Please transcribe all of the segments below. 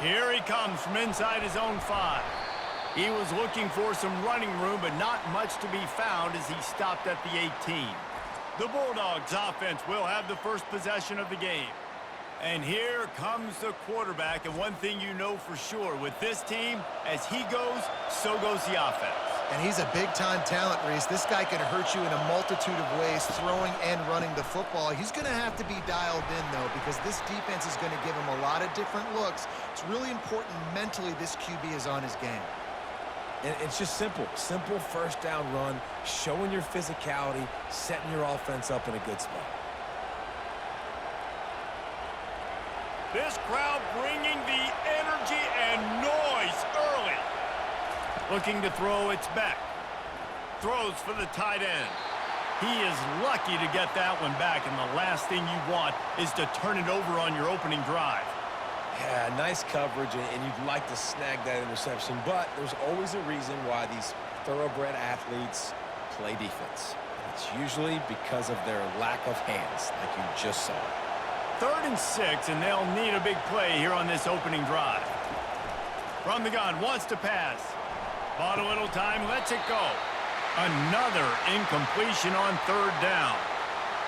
Here he comes from inside his own 5. He was looking for some running room, but not much to be found as he stopped at the 18. The Bulldogs offense will have the first possession of the game. And here comes the quarterback, and one thing you know for sure, with this team, as he goes, so goes the offense. And he's a big-time talent, Reese. This guy can hurt you in a multitude of ways, throwing and running the football. He's going to have to be dialed in, though, because this defense is going to give him a lot of different looks. It's really important mentally this QB is on his game. And it's just simple. Simple first down run, showing your physicality, setting your offense up in a good spot. This crowd bringing the energy and noise early. Looking to throw, it's back. Throws for the tight end. He is lucky to get that one back, and the last thing you want is to turn it over on your opening drive. Yeah, nice coverage, and you'd like to snag that interception, but there's always a reason why these thoroughbred athletes play defense. And it's usually because of their lack of hands, like you just saw. 3rd and 6, and they'll need a big play here on this opening drive. From the gun, wants to pass. Bought a little time, lets it go. Another incompletion on 3rd down.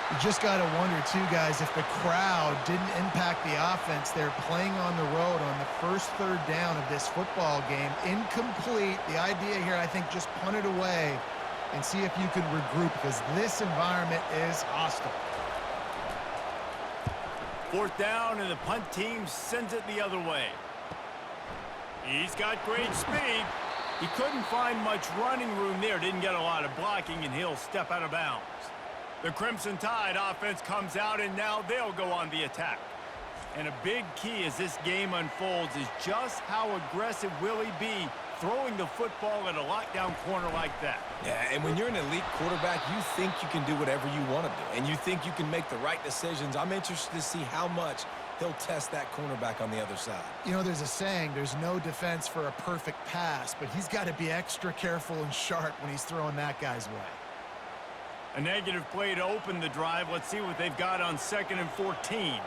You just got to wonder, too, guys, if the crowd didn't impact the offense. They're playing on the road on the first 3rd down of this football game. Incomplete. The idea here, I think, just punt it away and see if you can regroup, because this environment is hostile. 4th down, and the punt team sends it the other way. He's got great speed. He couldn't find much running room there. Didn't get a lot of blocking, and he'll step out of bounds. The Crimson Tide offense comes out, and now they'll go on the attack. And a big key as this game unfolds is just how aggressive will he be throwing the football at a lockdown corner like that. Yeah, and when you're an elite quarterback, you think you can do whatever you want to do, and you think you can make the right decisions. I'm interested to see how much he'll test that cornerback on the other side. You know, there's a saying, there's no defense for a perfect pass, but he's got to be extra careful and sharp when he's throwing that guy's way. A negative play to open the drive. Let's see what they've got on 2nd and 14.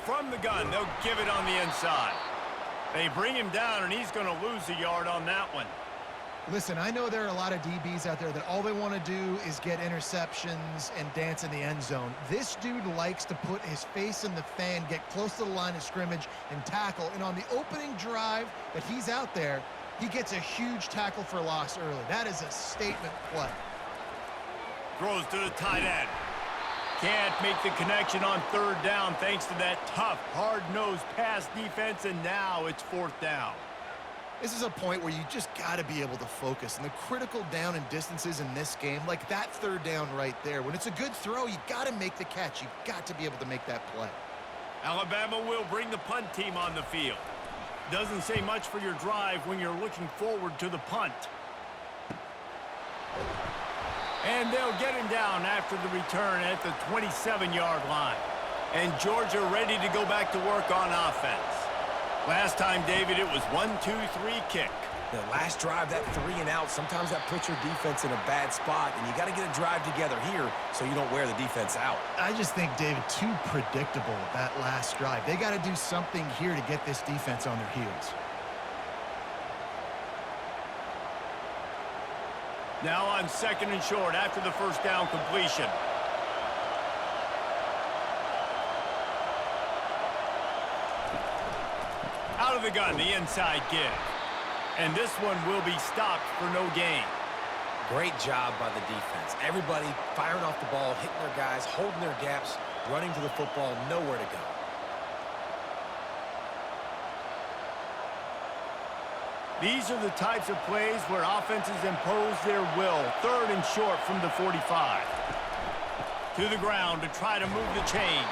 From the gun, they'll give it on the inside. They bring him down, and he's going to lose a yard on that one. Listen, I know there are a lot of DBs out there that all they want to do is get interceptions and dance in the end zone. This dude likes to put his face in the fan, get close to the line of scrimmage, and tackle. And on the opening drive that he's out there, he gets a huge tackle for loss early. That is a statement play. Throws to the tight end. Can't make the connection on 3rd down thanks to that tough, hard-nosed pass defense, and now it's 4th down. This is a point where you just got to be able to focus. And the critical down and distances in this game, like that 3rd down right there, when it's a good throw, you got to make the catch. You've got to be able to make that play. Alabama will bring the punt team on the field. Doesn't say much for your drive when you're looking forward to the punt. And they'll get him down after the return at the 27-yard line. And Georgia ready to go back to work on offense. Last time, David, it was 1-2-3 kick. The last drive, that 3 and out, sometimes that puts your defense in a bad spot, and you got to get a drive together here so you don't wear the defense out. I just think, David, too predictable that last drive. They got to do something here to get this defense on their heels. Now on 2nd and short after the first down completion. Out of the gun, the inside give. And this one will be stopped for no gain. Great job by the defense. Everybody firing off the ball, hitting their guys, holding their gaps, running to the football, nowhere to go. These are the types of plays where offenses impose their will. 3rd and short from the 45. To the ground to try to move the chains.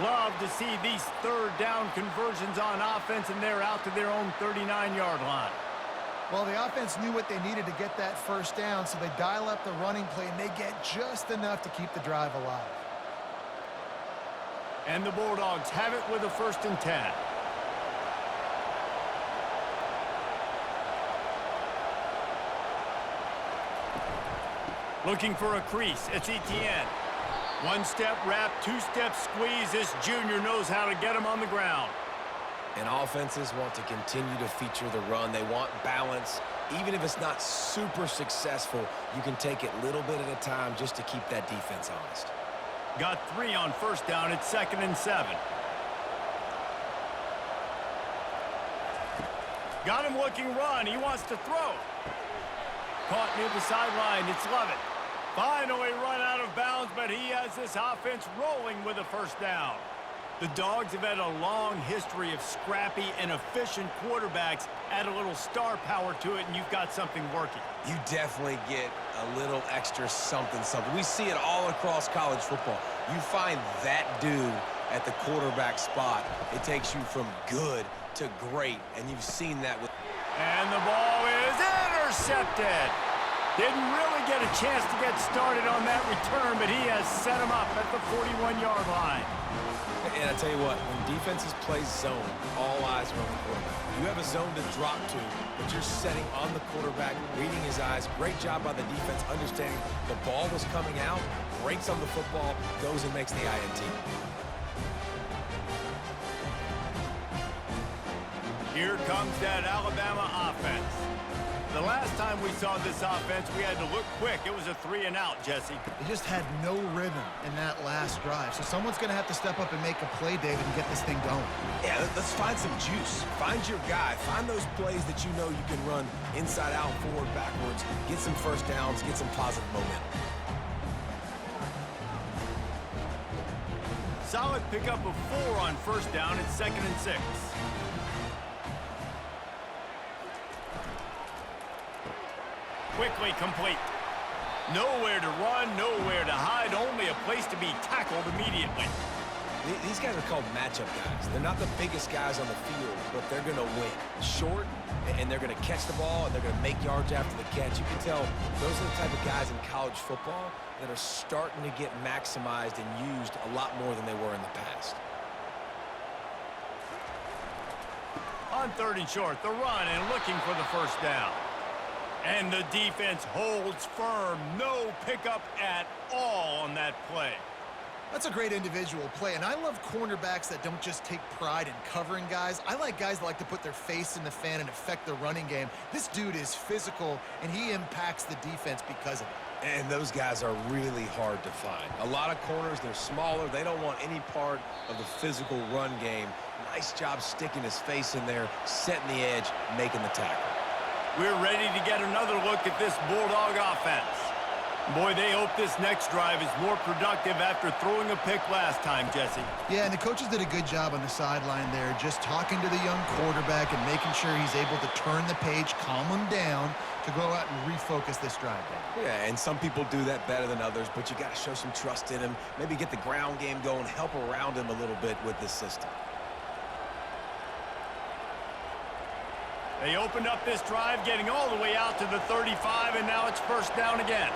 Love to see these 3rd down conversions on offense, and they're out to their own 39-yard line. Well, the offense knew what they needed to get that first down, so they dial up the running play, and they get just enough to keep the drive alive. And the Bulldogs have it with a 1st and 10. Looking for a crease. It's Etienne. One-step wrap, two-step squeeze. This junior knows how to get him on the ground. And offenses want to continue to feature the run. They want balance. Even if it's not super successful, you can take it little bit at a time just to keep that defense honest. Got 3 on first down. It's 2nd and 7. Got him looking run. He wants to throw. Caught near the sideline. It's Lovett. Finally run out of bounds, but he has this offense rolling with a first down. The Dogs have had a long history of scrappy and efficient quarterbacks. Add a little star power to it, and you've got something working. You definitely get a little extra something. We see it all across college football. You find that dude at the quarterback spot, it takes you from good to great, and you've seen that with... And the ball is intercepted. Didn't really get a chance to get started on that return, but he has set him up at the 41-yard line. And I tell you what, when defenses play zone, all eyes are on the quarterback. You have a zone to drop to, but you're setting on the quarterback, reading his eyes. Great job by the defense, understanding the ball was coming out, breaks on the football, goes and makes the INT. Here comes that Alabama offense. The last time we saw this offense, we had to look quick. It was a 3-and-out, Jesse. They just had no rhythm in that last drive. So someone's going to have to step up and make a play, David, and get this thing going. Yeah, let's find some juice. Find your guy. Find those plays that you know you can run inside out, forward, backwards. Get some first downs. Get some positive momentum. Solid pickup of 4 on first down. It's 2nd and 6. Quickly complete. Nowhere to run, nowhere to hide, only a place to be tackled immediately. These guys are called matchup guys. They're not the biggest guys on the field, but they're going to win. Short, and they're going to catch the ball, and they're going to make yards after the catch. You can tell those are the type of guys in college football that are starting to get maximized and used a lot more than they were in the past. On 3rd and short, the run and looking for the first down. And the defense holds firm. No pickup at all on that play. That's a great individual play, and I love cornerbacks that don't just take pride in covering guys. I like guys that like to put their face in the fan and affect the running game. This dude is physical, and he impacts the defense because of it. And those guys are really hard to find. A lot of corners, they're smaller. They don't want any part of the physical run game. Nice job sticking his face in there, setting the edge, making the tackle. We're ready to get another look at this Bulldog offense. Boy, they hope this next drive is more productive after throwing a pick last time, Jesse. Yeah, and the coaches did a good job on the sideline there, just talking to the young quarterback and making sure he's able to turn the page, calm him down, to go out and refocus this drive. Yeah, and some people do that better than others, but you got to show some trust in him, maybe get the ground game going, help around him a little bit with this system. They opened up this drive, getting all the way out to the 35, and now it's first down again.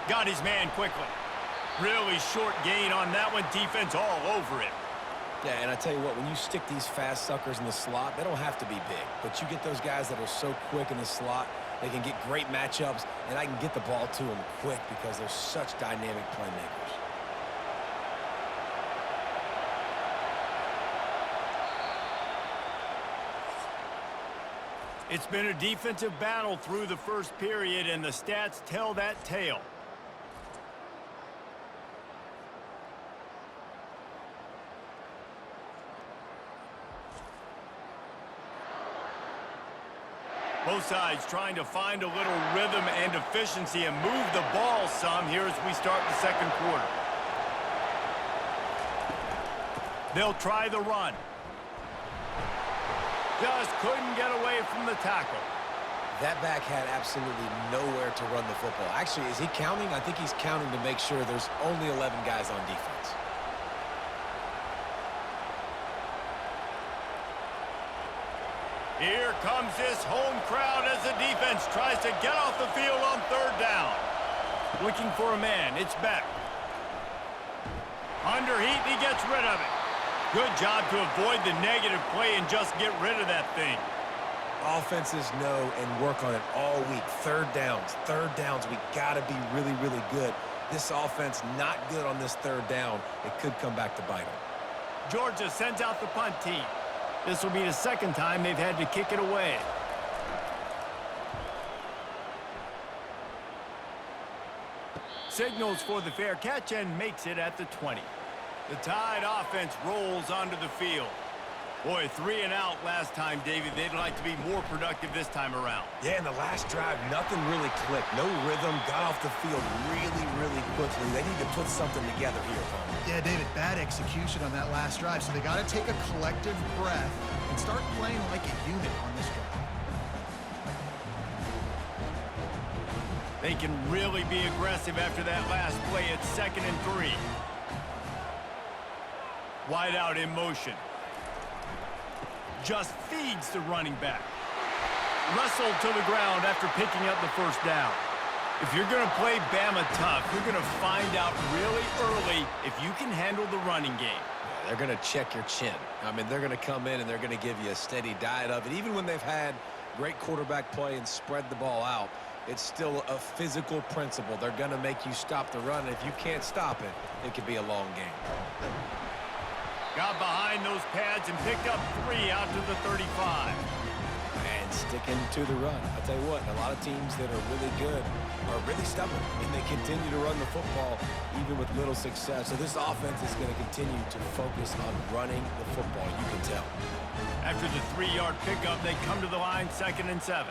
Got his man quickly. Really short gain on that one. Defense all over it. Yeah, and I tell you what, when you stick these fast suckers in the slot, they don't have to be big. But you get those guys that are so quick in the slot, they can get great matchups, and I can get the ball to them quick because they're such dynamic playmakers. It's been a defensive battle through the first period, and the stats tell that tale. Both sides trying to find a little rhythm and efficiency and move the ball some here as we start the second quarter. They'll try the run. Just couldn't get away from the tackle. That back had absolutely nowhere to run the football. Actually, is he counting? I think he's counting to make sure there's only 11 guys on defense. Here comes this home crowd as the defense tries to get off the field on 3rd down. Looking for a man. It's Beck. Under heat, he gets rid of it. Good job to avoid the negative play and just get rid of that thing. Offenses know and work on it all week. Third downs. We got to be really, really good. This offense not good on this third down. It could come back to bite them. Georgia sends out the punt team. This will be the second time they've had to kick it away. Signals for the fair catch and makes it at the 20. The Tide offense rolls onto the field. Boy, 3 and out last time, David. They'd like to be more productive this time around. Yeah, in the last drive, nothing really clicked. No rhythm, got off the field really, really quickly. They need to put something together here, Tom. Yeah, David, bad execution on that last drive, so they got to take a collective breath and start playing like a unit on this drive. They can really be aggressive after that last play at 2nd and 3. Wide out in motion. Just feeds the running back. Wrestled to the ground after picking up the first down. If you're going to play Bama tough, you're going to find out really early if you can handle the running game. Yeah, they're going to check your chin. I mean, they're going to come in and they're going to give you a steady diet of it. Even when they've had great quarterback play and spread the ball out, it's still a physical principle. They're going to make you stop the run, and if you can't stop it, it could be a long game. Got behind those pads and picked up 3 out to the 35. And sticking to the run. I'll tell you what, a lot of teams that are really good are really stubborn, and they continue to run the football even with little success. So this offense is going to continue to focus on running the football, you can tell. After the 3-yard pickup, they come to the line 2nd and 7.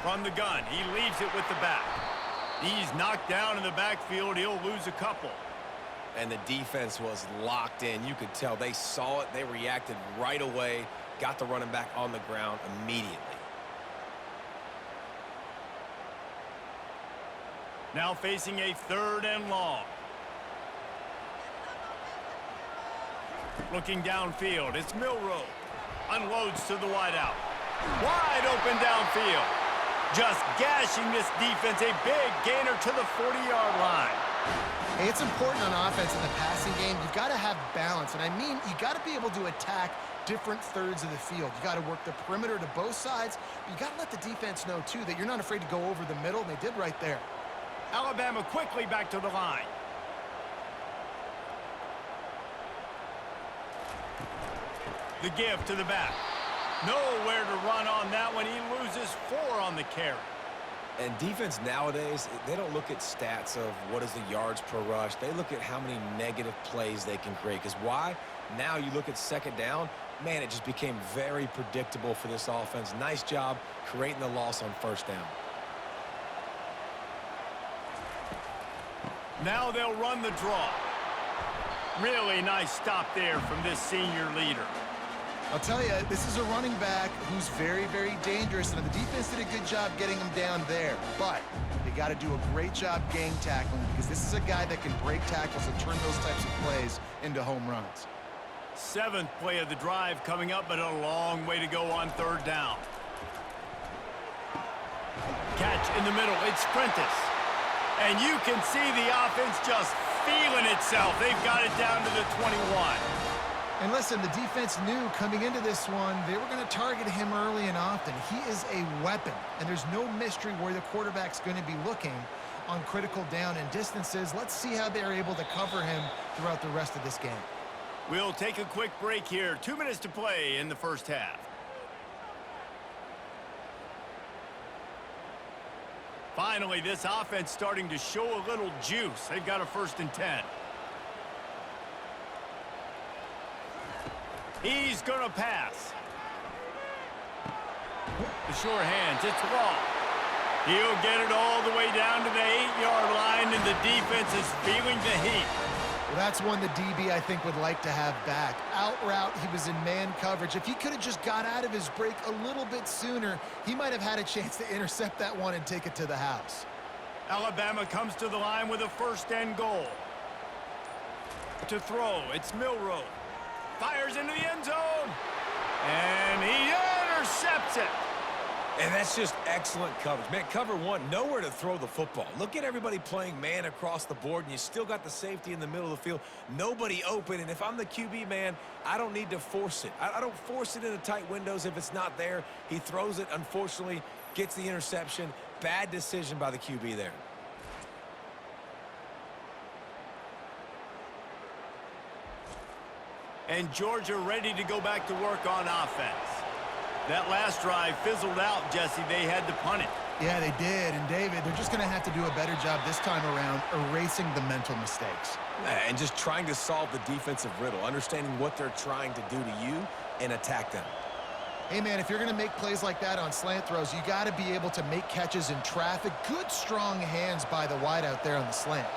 From the gun, he leaves it with the back. He's knocked down in the backfield. He'll lose a couple. And the defense was locked in. You could tell they saw it. They reacted right away. Got the running back on the ground immediately. Now facing a 3rd and long. Looking downfield, it's Milroe. Unloads to the wideout. Wide open downfield. Just gashing this defense. A big gainer to the 40-yard line. Hey, it's important on offense in the passing game. You've got to have balance, and I mean you got to be able to attack different thirds of the field. You got to work the perimeter to both sides, but you got to let the defense know, too, that you're not afraid to go over the middle, and they did right there. Alabama quickly back to the line. The give to the back. Nowhere to run on that one. He loses 4 on the carry. And defense nowadays, they don't look at stats of what is the yards per rush. They look at how many negative plays they can create. Because why? Now you look at 2nd down, man, it just became very predictable for this offense. Nice job creating the loss on 1st down. Now they'll run the draw. Really nice stop there from this senior leader. I'll tell you, this is a running back who's very, very dangerous, and the defense did a good job getting him down there. But they got to do a great job gang tackling because this is a guy that can break tackles and turn those types of plays into home runs. 7th play of the drive coming up, but a long way to go on 3rd down. Catch in the middle. It's Prentice. And you can see the offense just feeling itself. They've got it down to the 21. And listen, the defense knew coming into this one, they were going to target him early and often. He is a weapon, and there's no mystery where the quarterback's going to be looking on critical down and distances. Let's see how they're able to cover him throughout the rest of this game. We'll take a quick break here. 2 minutes to play in the first half. Finally, this offense starting to show a little juice. They've got a 1st and 10. He's going to pass. The sure hands, it's Law. He'll get it all the way down to the 8-yard line, and the defense is feeling the heat. Well, that's one the DB, I think, would like to have back. Out route, he was in man coverage. If he could have just got out of his break a little bit sooner, he might have had a chance to intercept that one and take it to the house. Alabama comes to the line with a 1st and goal. To throw, it's Milroe. Fires into the end zone. And he intercepts it. And that's just excellent coverage. Man, cover one, nowhere to throw the football. Look at everybody playing man across the board, and you still got the safety in the middle of the field. Nobody open, and if I'm the QB, man, I don't need to force it. I don't force it into tight windows if it's not there. He throws it, unfortunately, gets the interception. Bad decision by the QB there. And Georgia ready to go back to work on offense. That last drive fizzled out, Jesse. They had to punt it. Yeah, they did. And, David, they're just going to have to do a better job this time around erasing the mental mistakes. And just trying to solve the defensive riddle, understanding what they're trying to do to you and attack them. Hey, man, if you're going to make plays like that on slant throws, you got to be able to make catches in traffic. Good, strong hands by the wide out there on the slant.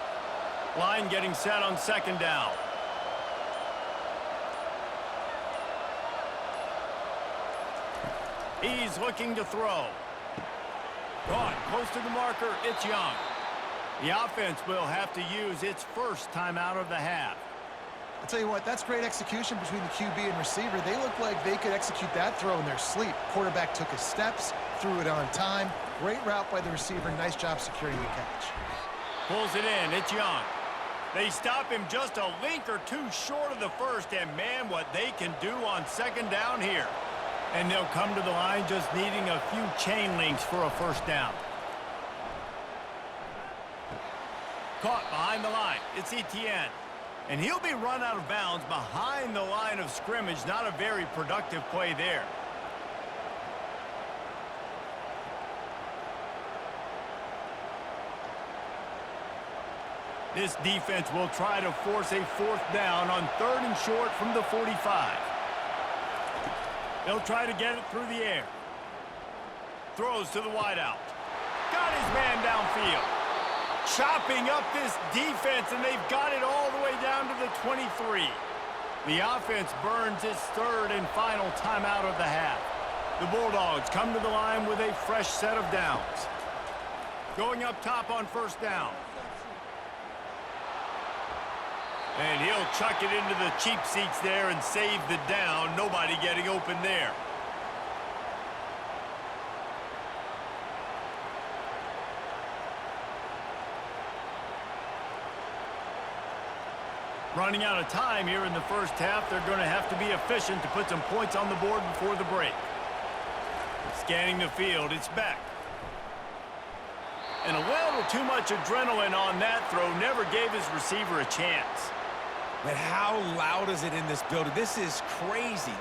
Line getting set on second down. He's looking to throw. Caught close to the marker. It's Young. The offense will have to use its first timeout of the half. I'll tell you what, that's great execution between the QB and receiver. They look like they could execute that throw in their sleep. Quarterback took his steps, threw it on time. Great route by the receiver. Nice job securing the catch. Pulls it in. It's Young. They stop him just a link or two short of the first, and man, what they can do on second down here. And they'll come to the line just needing a few chain links for a first down. Caught behind the line. It's Etienne. And he'll be run out of bounds behind the line of scrimmage. Not a very productive play there. This defense will try to force a fourth down on 3rd and short from the 45. They'll try to get it through the air. Throws to the wideout. Got his man downfield. Chopping up this defense, and they've got it all the way down to the 23. The offense burns its 3rd and final timeout of the half. The Bulldogs come to the line with a fresh set of downs. Going up top on first down. And he'll chuck it into the cheap seats there and save the down. Nobody getting open there. Running out of time here in the first half. They're going to have to be efficient to put some points on the board before the break. Scanning the field, it's Beck. And a little too much adrenaline on that throw. Never gave his receiver a chance. But how loud is it in this building? This is crazy.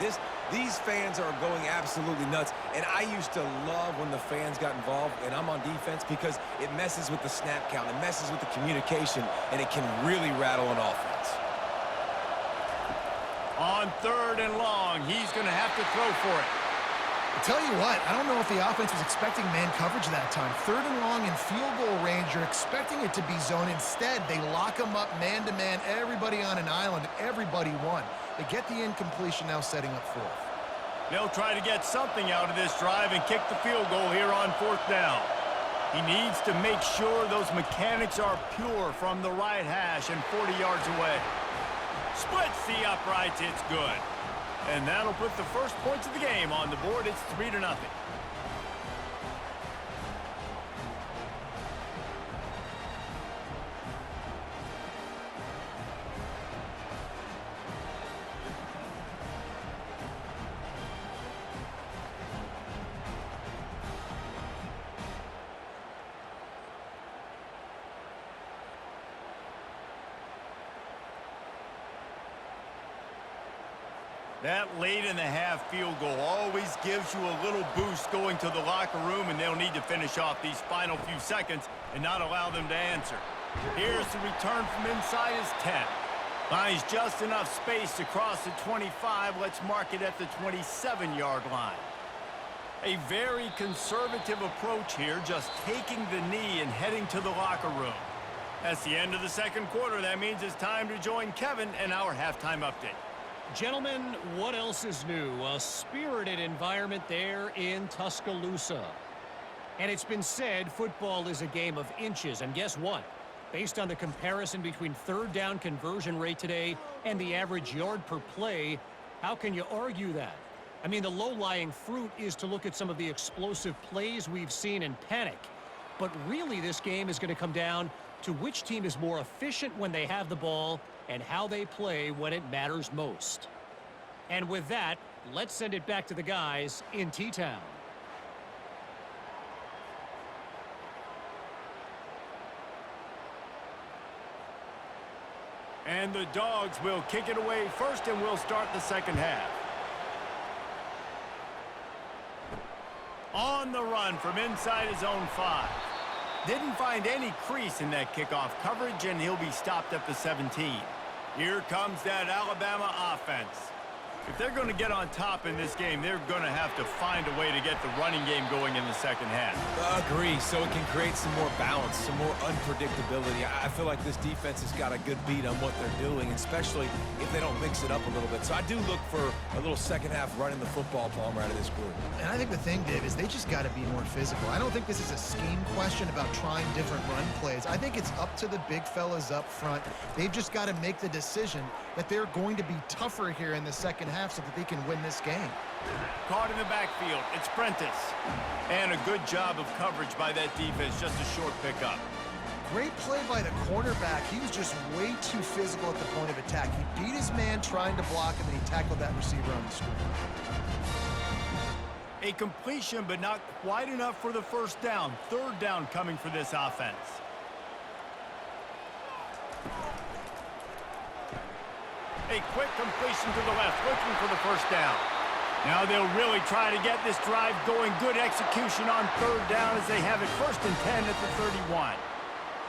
These fans are going absolutely nuts. And I used to love when the fans got involved, and I'm on defense, because it messes with the snap count. It messes with the communication, and it can really rattle an offense. On 3rd and long, he's going to have to throw for it. I tell you what, I don't know if the offense was expecting man coverage that time. 3rd and long in field goal range, you're expecting it to be zone. Instead, they lock them up man-to-man, everybody on an island, and everybody won. They get the incompletion, now setting up 4th. They'll try to get something out of this drive and kick the field goal here on 4th down. He needs to make sure those mechanics are pure from the right hash and 40 yards away. Splits the uprights, it's good. And that'll put the first points of the game on the board. It's 3-0. That late in the half field goal always gives you a little boost going to the locker room, and they'll need to finish off these final few seconds and not allow them to answer. Here's the return from inside his 10. Finds just enough space to cross the 25. Let's mark it at the 27-yard line. A very conservative approach here, just taking the knee and heading to the locker room. That's the end of the second quarter. That means it's time to join Kevin and our halftime update. Gentlemen, what else is new? A spirited environment there in Tuscaloosa. And it's been said football is a game of inches. And guess what? Based on the comparison between 3rd down conversion rate today and the average yard per play, how can you argue that? I mean, the low-lying fruit is to look at some of the explosive plays we've seen and panic. But really, this game is going to come down to which team is more efficient when they have the ball and how they play when it matters most. And with that, let's send it back to the guys in T-Town. And the Dogs will kick it away first, and we'll start the second half. On the run from inside his own 5. Didn't find any crease in that kickoff coverage, and he'll be stopped at the 17. Here comes that Alabama offense. If they're going to get on top in this game, they're going to have to find a way to get the running game going in the second half. Agree, so it can create some more balance, some more unpredictability. I feel like this defense has got a good beat on what they're doing, especially if they don't mix it up a little bit. So I do look for a little second half running the football, Palmer, out of this group. And I think the thing, Dave, is they just got to be more physical. I don't think this is a scheme question about trying different run plays. I think it's up to the big fellas up front. They've just got to make the decision that they're going to be tougher here in the second half so that they can win this game. Caught in the backfield, it's Prentice. And a good job of coverage by that defense, just a short pickup. Great play by the cornerback. He was just way too physical at the point of attack. He beat his man trying to block him, and he tackled that receiver on the screen. A completion, but not quite enough for the first down. Third down coming for this offense. A quick completion to the left, looking for the first down. Now they'll really try to get this drive going. Good execution on third down as they have it 1st and 10 at the 31.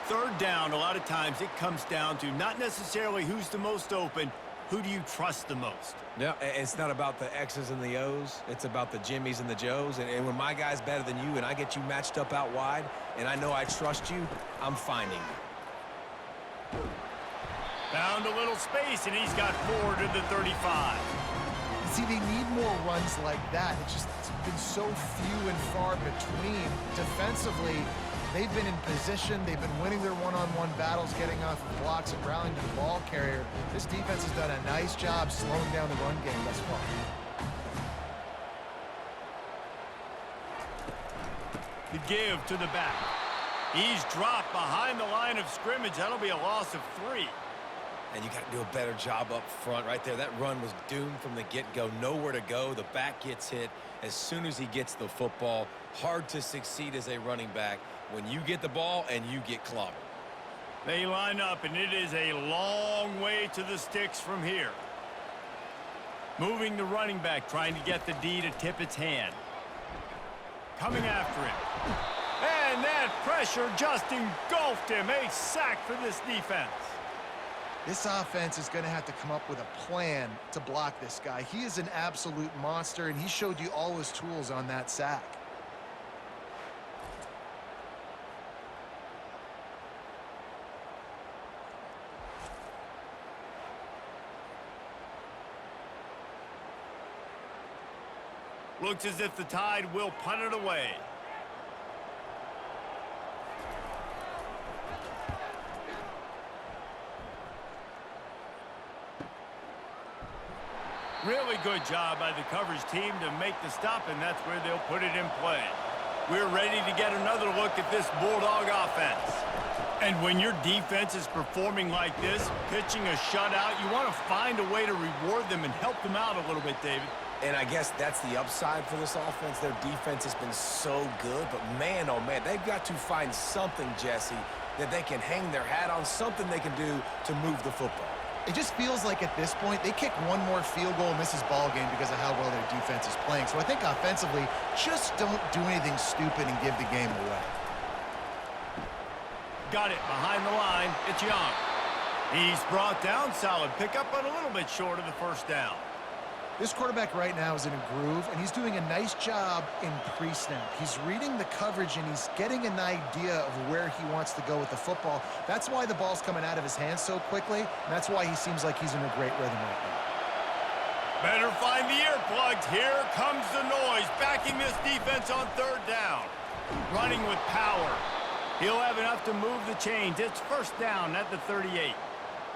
Third down, a lot of times it comes down to not necessarily who's the most open, who do you trust the most? Yeah, it's not about the X's and the O's. It's about the Jimmies and the Joes. And when my guy's better than you and I get you matched up out wide and I know I trust you, I'm finding you. Found a little space, and he's got 4 to the 35. See, they need more runs like that. It's been so few and far between. Defensively, they've been in position. They've been winning their one-on-one battles, getting off of blocks and rallying to the ball carrier. This defense has done a nice job slowing down the run game thus far. The give to the back. He's dropped behind the line of scrimmage. That'll be a loss of 3. And you got to do a better job up front right there. That run was doomed from the get-go. Nowhere to go. The back gets hit as soon as he gets the football. Hard to succeed as a running back when you get the ball and you get clobbered. They line up, and it is a long way to the sticks from here. Moving the running back, trying to get the D to tip its hand. Coming after him. And that pressure just engulfed him. A sack for this defense. This offense is going to have to come up with a plan to block this guy. He is an absolute monster, and he showed you all his tools on that sack. Looks as if the Tide will punt it away. Really good job by the coverage team to make the stop, and that's where they'll put it in play. We're ready to get another look at this Bulldog offense. And when your defense is performing like this, pitching a shutout, you want to find a way to reward them and help them out a little bit, David. And I guess that's the upside for this offense. Their defense has been so good, but man, oh man, they've got to find something, Jesse, that they can hang their hat on, something they can do to move the football. It just feels like at this point, they kick one more field goal and this is ball game because of how well their defense is playing. So I think offensively, just don't do anything stupid and give the game away. Got it behind the line. It's Young. He's brought down. Solid pickup, but a little bit short of the first down. This quarterback right now is in a groove, and he's doing a nice job in pre-snap. He's reading the coverage, and he's getting an idea of where he wants to go with the football. That's why the ball's coming out of his hands so quickly, and that's why he seems like he's in a great rhythm right now. Better find the earplugs. Here comes the noise, backing this defense on third down. Running with power. He'll have enough to move the chains. It's first down at the 38.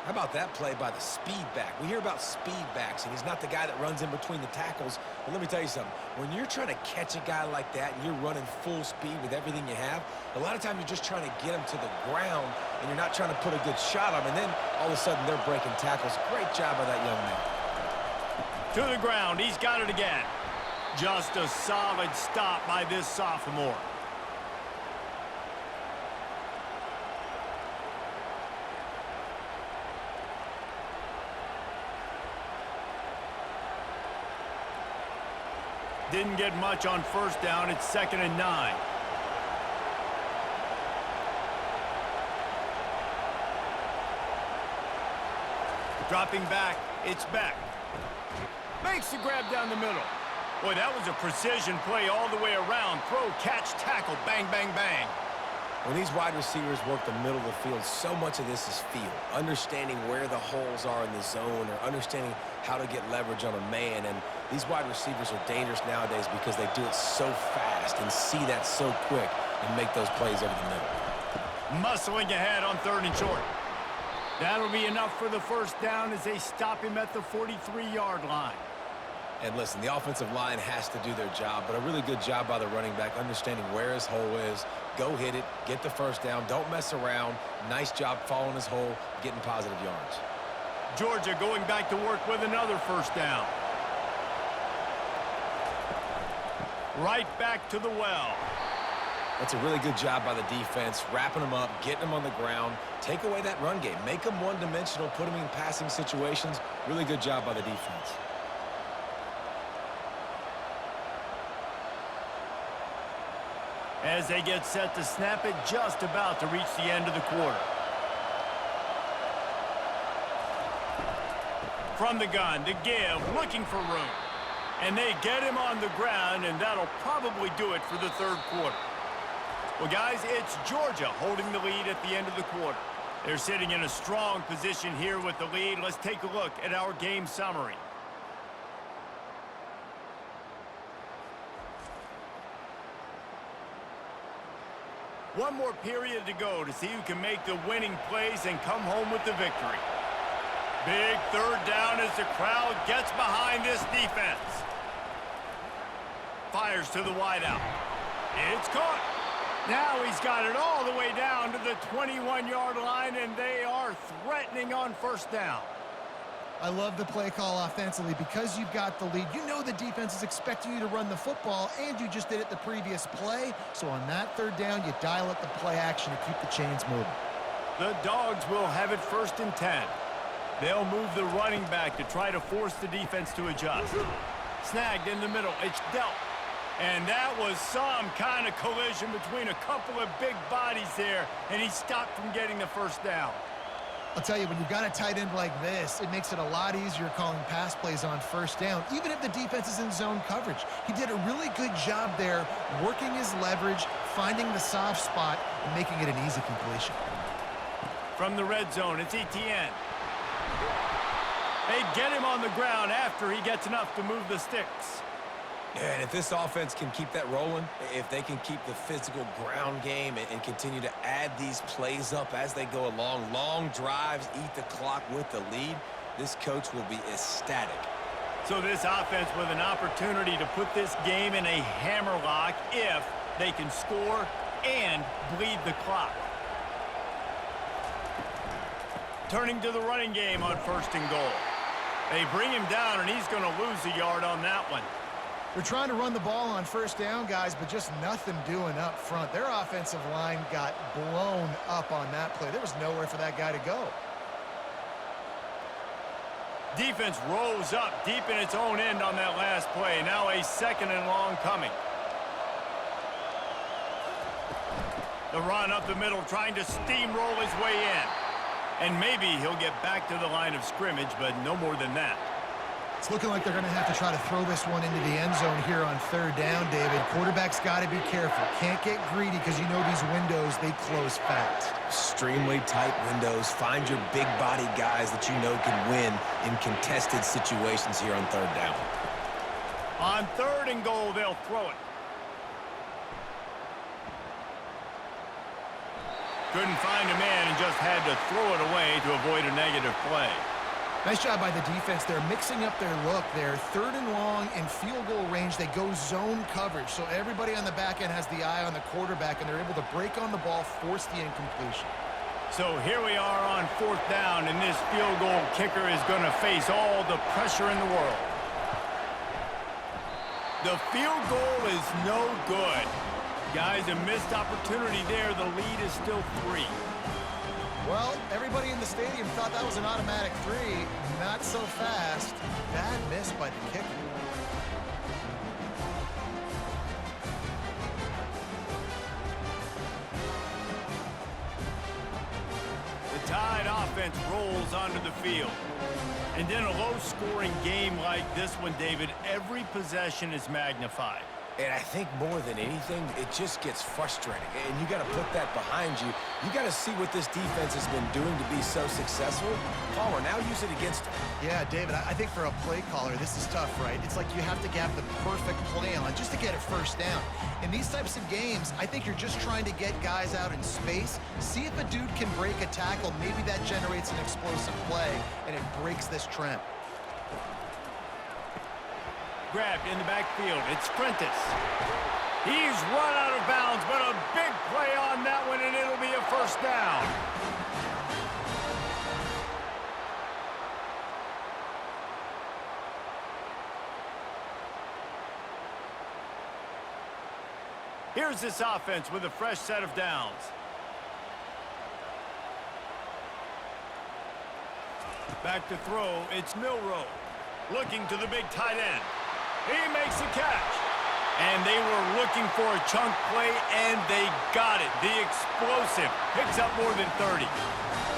How about that play by the speed back? We hear about speed backs, and he's not the guy that runs in between the tackles. But let me tell you something. When you're trying to catch a guy like that and you're running full speed with everything you have, a lot of times you're just trying to get him to the ground, and you're not trying to put a good shot on him, and then all of a sudden they're breaking tackles. Great job by that young man. To the ground. He's got it again. Just a solid stop by this sophomore. Didn't get much on first down. It's 2nd and 9. Dropping back. It's Beck. Makes the grab down the middle. Boy, that was a precision play all the way around. Throw, catch, tackle. Bang, bang, bang. When these wide receivers work the middle of the field, so much of this is feel. Understanding where the holes are in the zone or understanding how to get leverage on a man. And these wide receivers are dangerous nowadays because they do it so fast and see that so quick and make those plays over the middle. Muscling ahead on 3rd and short. That'll be enough for the first down as they stop him at the 43-yard line. And listen, the offensive line has to do their job, but a really good job by the running back understanding where his hole is. Go hit it, get the first down, don't mess around. Nice job following his hole, getting positive yards. Georgia going back to work with another first down. Right back to the well. That's a really good job by the defense, wrapping them up, getting them on the ground. Take away that run game. Make them one-dimensional, put them in passing situations. Really good job by the defense. As they get set to snap it, just about to reach the end of the quarter. From the gun, to give, looking for room. And they get him on the ground, and that'll probably do it for the 3rd quarter. Well, guys, it's Georgia holding the lead at the end of the quarter. They're sitting in a strong position here with the lead. Let's take a look at our game summary. One more period to go to see who can make the winning plays and come home with the victory. Big 3rd down as the crowd gets behind this defense. Fires to the wideout. It's caught. Now he's got it all the way down to the 21-yard line, and they are threatening on first down. I love the play call offensively because you've got the lead. You know the defense is expecting you to run the football, and you just did it the previous play. So on that 3rd down, you dial up the play action to keep the chains moving. The Dogs will have it 1st and 10. They'll move the running back to try to force the defense to adjust. Snagged in the middle. It's dealt. And that was some kind of collision between a couple of big bodies there, and he stopped from getting the first down. I'll tell you, when you've got a tight end like this, it makes it a lot easier calling pass plays on first down, even if the defense is in zone coverage. He did a really good job there, working his leverage, finding the soft spot, and making it an easy completion. From the red zone, it's Etienne. They get him on the ground after he gets enough to move the sticks. Yeah, and if this offense can keep that rolling, if they can keep the physical ground game and continue to add these plays up as they go along, long drives, eat the clock with the lead, this coach will be ecstatic. So this offense with an opportunity to put this game in a hammerlock if they can score and bleed the clock. Turning to the running game on 1st and goal. They bring him down, and he's going to lose a yard on that one. They're trying to run the ball on first down, guys, but just nothing doing up front. Their offensive line got blown up on that play. There was nowhere for that guy to go. Defense rose up deep in its own end on that last play. Now a 2nd and long coming. The run up the middle, trying to steamroll his way in. And maybe he'll get back to the line of scrimmage, but no more than that. It's looking like they're going to have to try to throw this one into the end zone here on 3rd down, David. Quarterback's got to be careful. Can't get greedy because you know these windows, they close fast. Extremely tight windows. Find your big body guys that you know can win in contested situations here on 3rd down. On 3rd and goal, they'll throw it. Couldn't find a man and just had to throw it away to avoid a negative play. Nice job by the defense. They're mixing up their look. They're 3rd and long in field goal range. They go zone coverage. So everybody on the back end has the eye on the quarterback, and they're able to break on the ball, force the incompletion. So here we are on 4th down, and this field goal kicker is going to face all the pressure in the world. The field goal is no good. Guys, a missed opportunity there. The lead is still 3. Well, everybody in the stadium thought that was an automatic 3. Not so fast. Bad miss by the kicker. The Tide offense rolls onto the field. And in a low-scoring game like this one, David, every possession is magnified. And I think more than anything, it just gets frustrating. And you got to put that behind you. You got to see what this defense has been doing to be so successful. Palmer, now use it against them. Yeah, David, I think for a play caller, this is tough, right? It's like you have to get the perfect play on just to get a first down. In these types of games, I think you're just trying to get guys out in space, see if a dude can break a tackle. Maybe that generates an explosive play, and it breaks this trend. Grabbed in the backfield. It's Prentice. He's run out of bounds, but a big play on that one, and it'll be a first down. Here's this offense with a fresh set of downs. Back to throw. It's Milroe. Looking to the big tight end. He makes a catch. And they were looking for a chunk play, and they got it. The explosive picks up more than 30.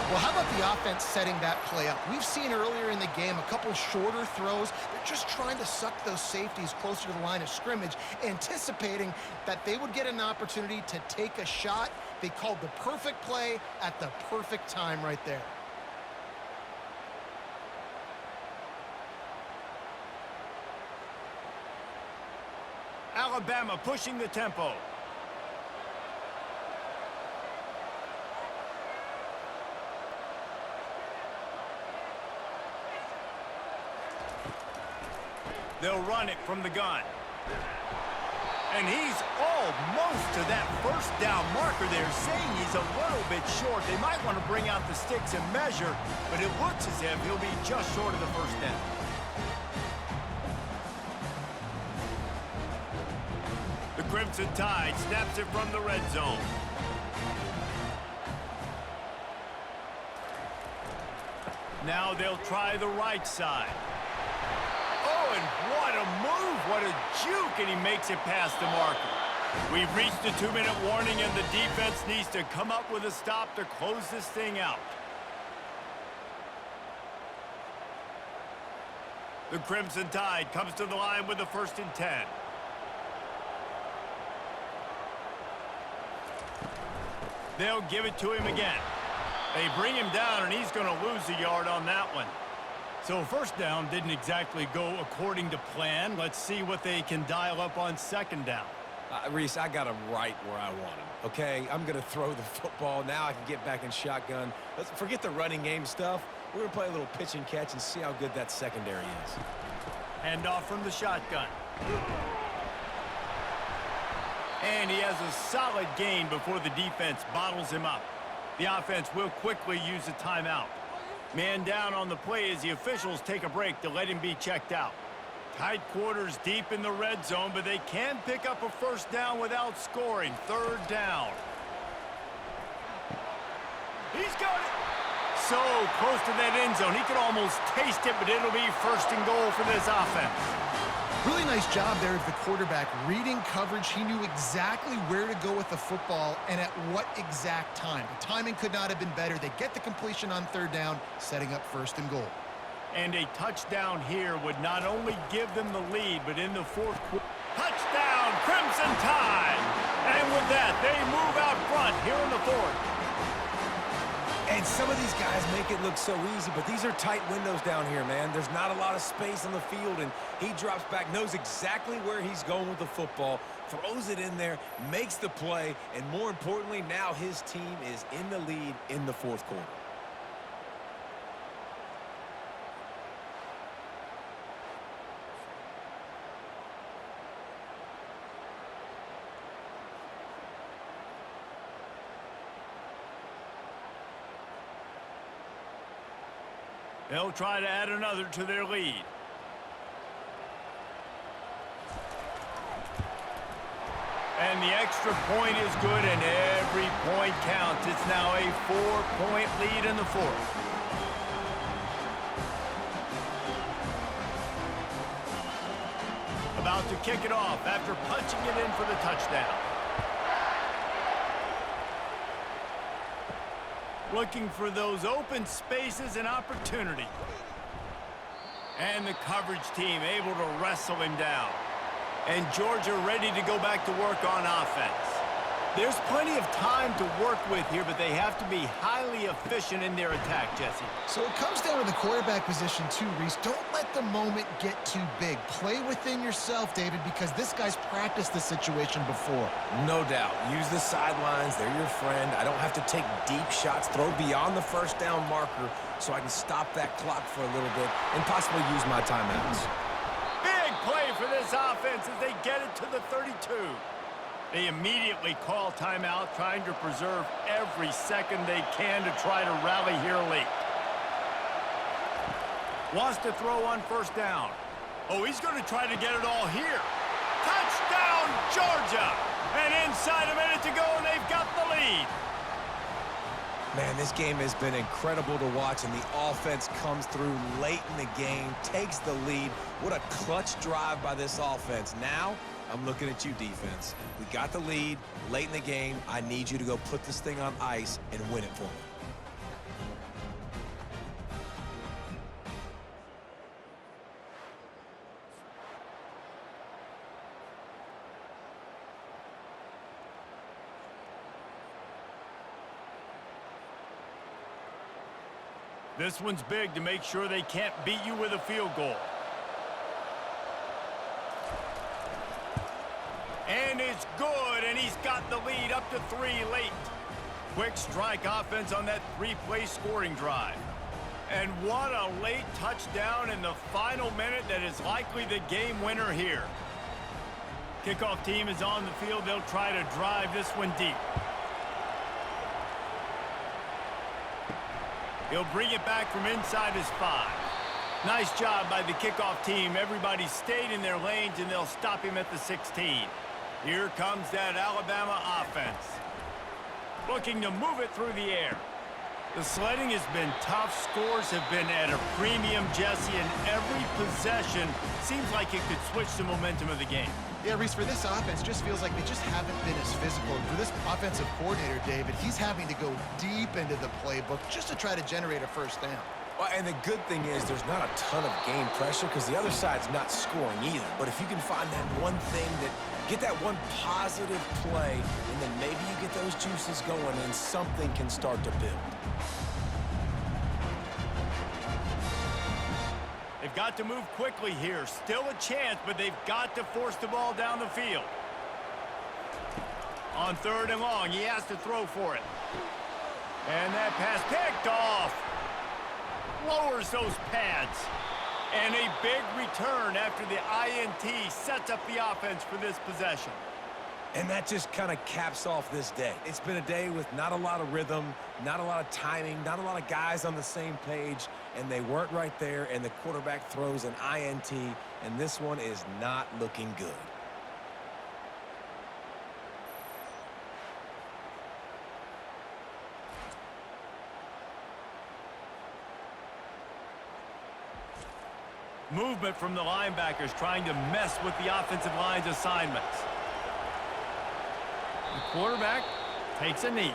Well, how about the offense setting that play up? We've seen earlier in the game a couple shorter throws. They're just trying to suck those safeties closer to the line of scrimmage, anticipating that they would get an opportunity to take a shot. They called the perfect play at the perfect time right there. Alabama pushing the tempo. They'll run it from the gun. And he's almost to that first down marker there, saying he's a little bit short. They might want to bring out the sticks and measure, but it looks as if he'll be just short of the first down. The Crimson Tide snaps it from the red zone. Now they'll try the right side. Oh, and what a move, what a juke, and he makes it past the marker. We've reached the 2-minute warning, and the defense needs to come up with a stop to close this thing out. The Crimson Tide comes to the line with the 1st and 10. They'll give it to him again. They bring him down, and he's going to lose a yard on that one. So first down didn't exactly go according to plan. Let's see what they can dial up on 2nd down. Reese, I got him right where I want him, okay? I'm going to throw the football. Now I can get back in shotgun. Let's forget the running game stuff. We're going to play a little pitch and catch and see how good that secondary is. Handoff from the shotgun. And he has a solid gain before the defense bottles him up. The offense will quickly use a timeout. Man down on the play as the officials take a break to let him be checked out. Tight quarters deep in the red zone, but they can pick up a first down without scoring. 3rd down. He's got it. So close to that end zone. He could almost taste it, but it'll be 1st and goal for this offense. Really nice job there at the quarterback. Reading coverage, he knew exactly where to go with the football and at what exact time. The timing could not have been better. They get the completion on 3rd down, setting up 1st and goal. And a touchdown here would not only give them the lead, but in the 4th quarter. Touchdown, Crimson Tide! And with that, they move out front here in the 4th. And some of these guys make it look so easy, but these are tight windows down here, man. There's not a lot of space on the field, and he drops back, knows exactly where he's going with the football, throws it in there, makes the play, and more importantly, now his team is in the lead in the fourth quarter. They'll try to add another to their lead. And the extra point is good, and every point counts. It's now a 4-point lead in the fourth. About to kick it off after punching it in for the touchdown. Looking for those open spaces and opportunity. And the coverage team able to wrestle him down. And Georgia ready to go back to work on offense. There's plenty of time to work with here, but they have to be highly efficient in their attack, Jesse. So it comes down to the quarterback position too, Reese. Don't let the moment get too big. Play within yourself, David, because this guy's practiced this situation before. No doubt. Use the sidelines. They're your friend. I don't have to take deep shots, throw beyond the first down marker so I can stop that clock for a little bit and possibly use my timeouts. Big play for this offense as they get it to the 32. They immediately call timeout, trying to preserve every second they can to try to rally here late. Wants to throw on first down. Oh, he's going to try to get it all here. Touchdown, Georgia! And inside a minute to go, and they've got the lead. Man, this game has been incredible to watch, and the offense comes through late in the game, takes the lead. What a clutch drive by this offense. Now, I'm looking at you, defense. We got the lead late in the game. I need you to go put this thing on ice and win it for me. This one's big to make sure they can't beat you with a field goal. And it's good, and he's got the lead up to 3 late. Quick strike offense on that 3-play scoring drive. And what a late touchdown in the final minute that is likely the game winner here. Kickoff team is on the field. They'll try to drive this one deep. He'll bring it back from inside his 5. Nice job by the kickoff team. Everybody stayed in their lanes, and they'll stop him at the 16. Here comes that Alabama offense. Looking to move it through the air. The sledding has been tough. Scores have been at a premium, Jesse, and every possession seems like it could switch the momentum of the game. Yeah, Reese, for this offense, just feels like they just haven't been as physical. And for this offensive coordinator, David, he's having to go deep into the playbook just to try to generate a first down. Well, and the good thing is there's not a ton of game pressure because the other side's not scoring either. But if you can find that one thing get that one positive play, and then maybe you get those juices going and something can start to build. They've got to move quickly here. Still a chance, but they've got to force the ball down the field. On 3rd and long, he has to throw for it. And that pass picked off. Lowers those pads. And a big return after the INT sets up the offense for this possession. And that just kind of caps off this day. It's been a day with not a lot of rhythm, not a lot of timing, not a lot of guys on the same page, and they weren't right there, and the quarterback throws an INT, and this one is not looking good. Movement from the linebackers trying to mess with the offensive line's assignments. The quarterback takes a knee.